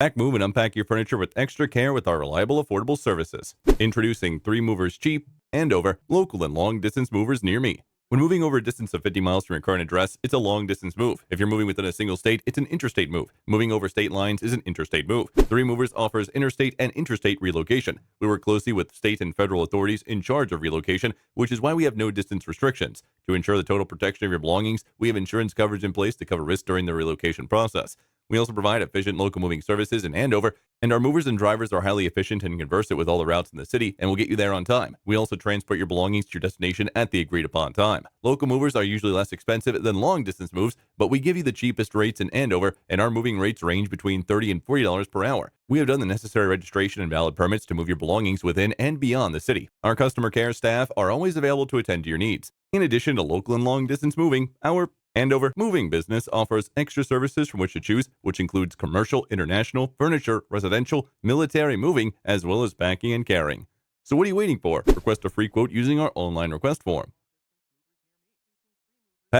Pack, move, and unpack your furniture with extra care with our reliable, affordable services. Introducing 3 Movers Cheap, Andover, local and long-distance movers near me. When moving over a distance of 50 miles from your current address, it's a long-distance move. If you're moving within a single state, it's an interstate move. Moving over state lines is an interstate move. 3 Movers offers interstate and interstate relocation. We work closely with state and federal authorities in charge of relocation, which is why we have no distance restrictions. To ensure the total protection of your belongings, we have insurance coverage in place to cover risks during the relocation process. We also provide efficient local moving services in Andover, and our movers and drivers are highly efficient and conversant with all the routes in the city and will get you there on time. We also transport your belongings to your destination at the agreed upon time. Local movers are usually less expensive than long distance moves, but we give you the cheapest rates in Andover, and our moving rates range between $30 and $40 per hour. We have done the necessary registration and valid permits to move your belongings within and beyond the city. Our customer care staff are always available to attend to your needs. In addition to local and long distance moving, our Andover moving business offers extra services from which to choose, which includes commercial, international, furniture, residential, military moving, as well as packing and carrying. So what are you waiting for? Request a free quote using our online request form.